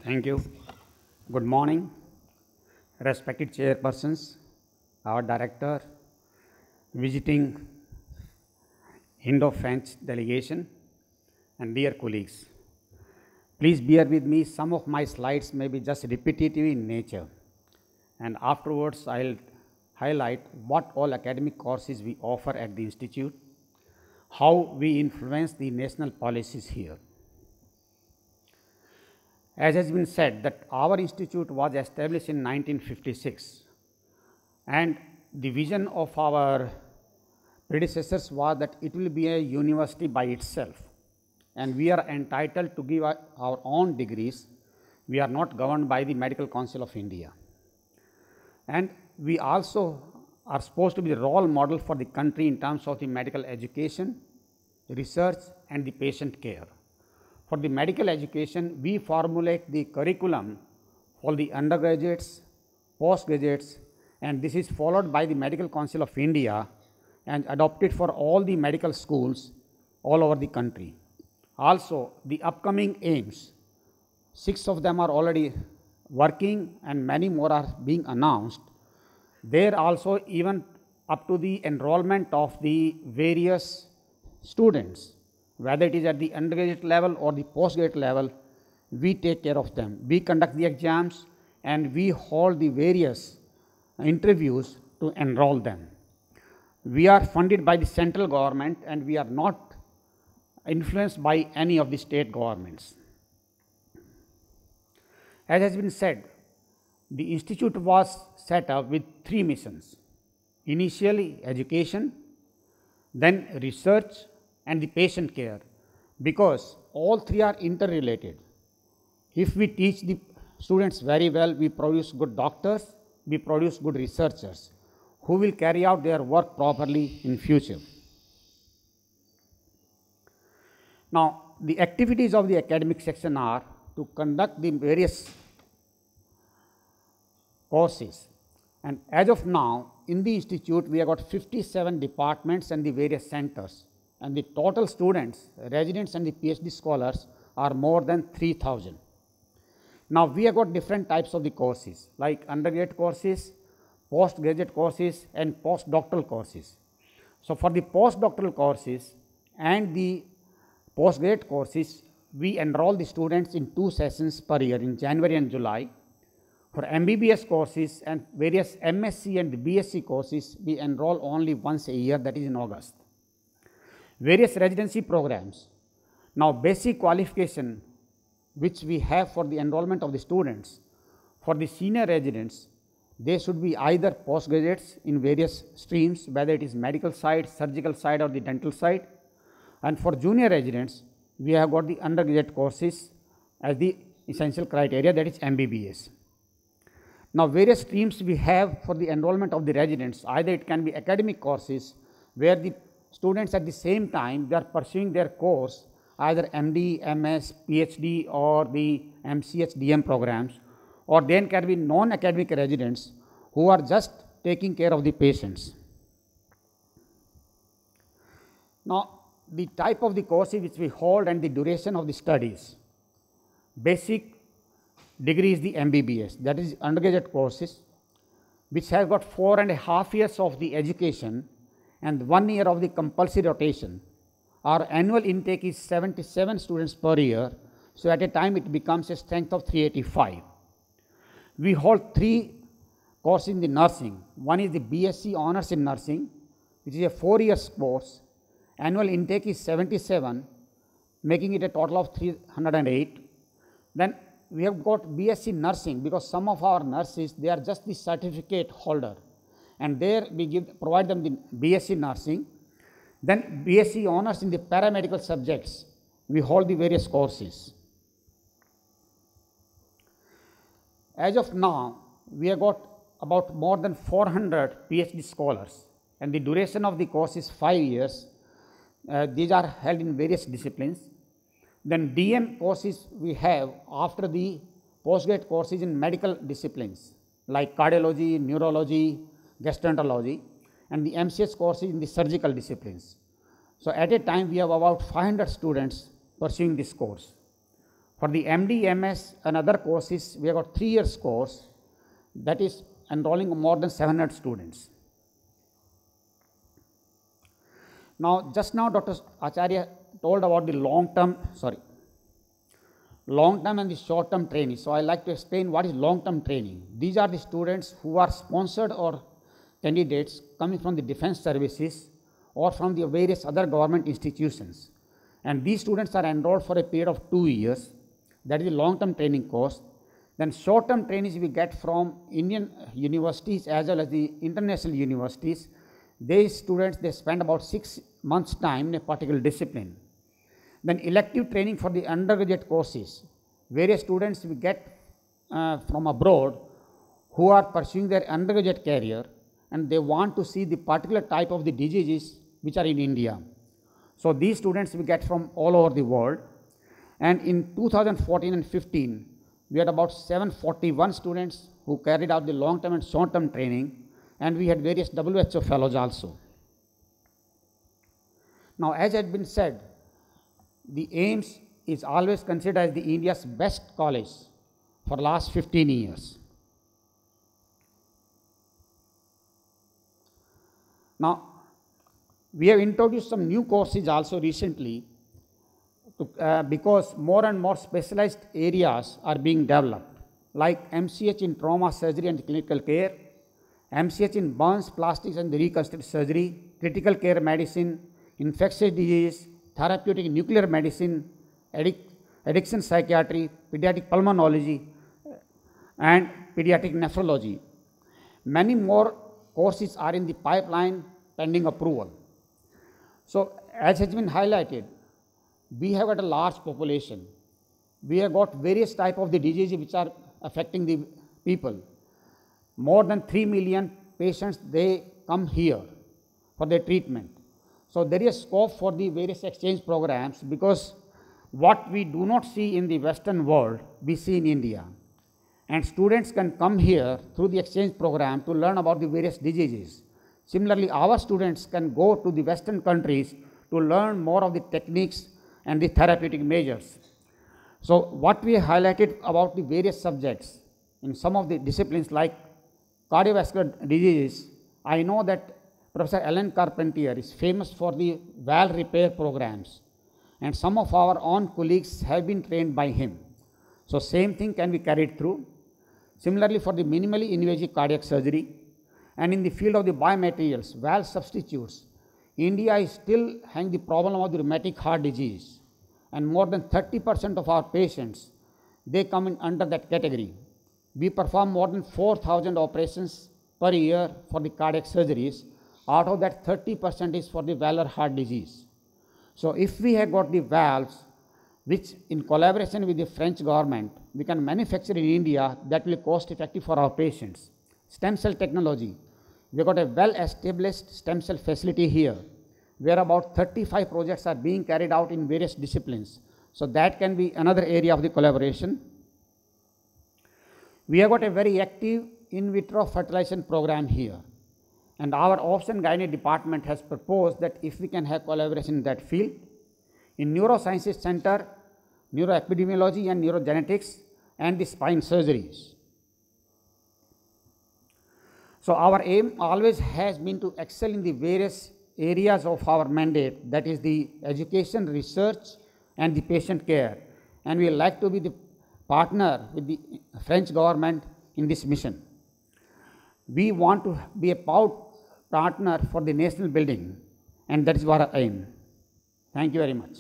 Thank you. Good morning, respected chairpersons, our director, visiting Indo-French delegation, and dear colleagues. Please bear with me, some of my slides may be just repetitive in nature, and afterwards I'll highlight what all academic courses we offer at the institute, how we influence the national policies here. As has been said that our institute was established in 1956, and the vision of our predecessors was that it will be a university by itself, and we are entitled to give our own degrees. We are not governed by the Medical Council of India, and we also are supposed to be the role model for the country in terms of the medical education, research, and the patient care. For the medical education, we formulate the curriculum for the undergraduates, postgraduates, and this is followed by the Medical Council of India and adopted for all the medical schools all over the country. Also, the upcoming aims, 6 of them are already working and many more are being announced. There also, even up to the enrollment of the various students, whether it is at the undergraduate level or the postgraduate level, we take care of them. We conduct the exams and we hold the various interviews to enroll them. We are funded by the central government and we are not influenced by any of the state governments. As has been said, the institute was set up with 3 missions: initially education, then research, and the patient care, because all 3 are interrelated. If we teach the students very well, we produce good doctors, we produce good researchers who will carry out their work properly in future. Now, the activities of the academic section are to conduct the various courses, and as of now in the institute we have got 57 departments and the various centers, and the total students, residents and the PhD scholars are more than 3,000. Now, we have got different types of the courses like undergraduate courses, postgraduate courses, and postdoctoral courses. So, for the postdoctoral courses and the postgraduate courses, we enroll the students in 2 sessions per year in January and July. For MBBS courses and various MSc and BSc courses, we enroll only once a year, that is in August. Various residency programs. Now, basic qualification which we have for the enrollment of the students, for the senior residents, they should be either postgraduates in various streams, whether it is medical side, surgical side, or the dental side. And for junior residents, we have got the undergraduate courses as the essential criteria, that is MBBS. Now, various streams we have for the enrollment of the residents, either it can be academic courses where the students at the same time they are pursuing their course, either MD, MS, PhD, or the MCH, DM programs, or then can be non-academic residents who are just taking care of the patients. Now, the type of the courses which we hold and the duration of the studies. Basic degree is the MBBS, that is undergraduate courses, which has got 4.5 years of the education and 1 year of the compulsory rotation. Our annual intake is 77 students per year, so at a time it becomes a strength of 385. We hold 3 courses in the nursing. One is the BSc Honours in Nursing, which is a 4-year course. Annual intake is 77, making it a total of 308. Then we have got BSc Nursing, because some of our nurses, they are just the certificate holder, and there we provide them the BSc Nursing. Then BSc Honours in the paramedical subjects, we hold the various courses. As of now, we have got about more than 400 PhD scholars, and the duration of the course is 5 years. These are held in various disciplines. Then DM courses we have after the postgraduate courses in medical disciplines like cardiology, neurology, gastroenterology, and the MCH courses in the surgical disciplines. So, at a time we have about 500 students pursuing this course. For the MD, MS and other courses, we have got 3 years course that is enrolling more than 700 students. Now, just now Dr. Acharya told about the long-term and the short-term training. So, I like to explain what is long-term training. These are the students who are sponsored or candidates coming from the defense services or from the various other government institutions. And these students are enrolled for a period of 2 years. That is the long-term training course. Then short-term trainings we get from Indian universities as well as the international universities. These students, they spend about 6 months time in a particular discipline. Then elective training for the undergraduate courses. Various students we get from abroad who are pursuing their undergraduate career and they want to see the particular type of the diseases which are in India. So, these students we get from all over the world, and in 2014 and 15 we had about 741 students who carried out the long-term and short-term training, and we had various WHO fellows also. Now, as had been said, the AIIMS is always considered as the India's best college for last 15 years. Now, we have introduced some new courses also recently because more and more specialized areas are being developed, like MCH in trauma surgery and clinical care, MCH in burns, plastics and reconstructive surgery, critical care medicine, infectious disease, therapeutic nuclear medicine, addiction psychiatry, pediatric pulmonology and pediatric nephrology. Many more courses are in the pipeline pending approval. So, as has been highlighted, we have got a large population. We have got various type of the diseases which are affecting the people. More than 3 million patients, they come here for their treatment. So, there is scope for the various exchange programs, because what we do not see in the Western world, we see in India. And students can come here through the exchange program to learn about the various diseases. Similarly, our students can go to the Western countries to learn more of the techniques and the therapeutic measures. So, what we highlighted about the various subjects in some of the disciplines like cardiovascular diseases, I know that Professor Alan Carpentier is famous for the valve repair programs, and some of our own colleagues have been trained by him. So, same thing can be carried through. Similarly, for the minimally invasive cardiac surgery, and in the field of the biomaterials, valve substitutes, India is still having the problem of the rheumatic heart disease, and more than 30% of our patients, they come in under that category. We perform more than 4,000 operations per year for the cardiac surgeries. Out of that, 30% is for the valvular heart disease. So, if we have got the valves, which in collaboration with the French government, we can manufacture in India, that will be cost effective for our patients. Stem cell technology, we have got a well established stem cell facility here, where about 35 projects are being carried out in various disciplines. So, that can be another area of the collaboration. We have got a very active in vitro fertilization program here, and our OBS and Gynae department has proposed that if we can have collaboration in that field. In neurosciences center, neuroepidemiology and neurogenetics and the spine surgeries. So, our aim always has been to excel in the various areas of our mandate, that is the education, research and the patient care, and we like to be the partner with the French government in this mission. We want to be a partner for the national building, and that is our aim. Thank you very much.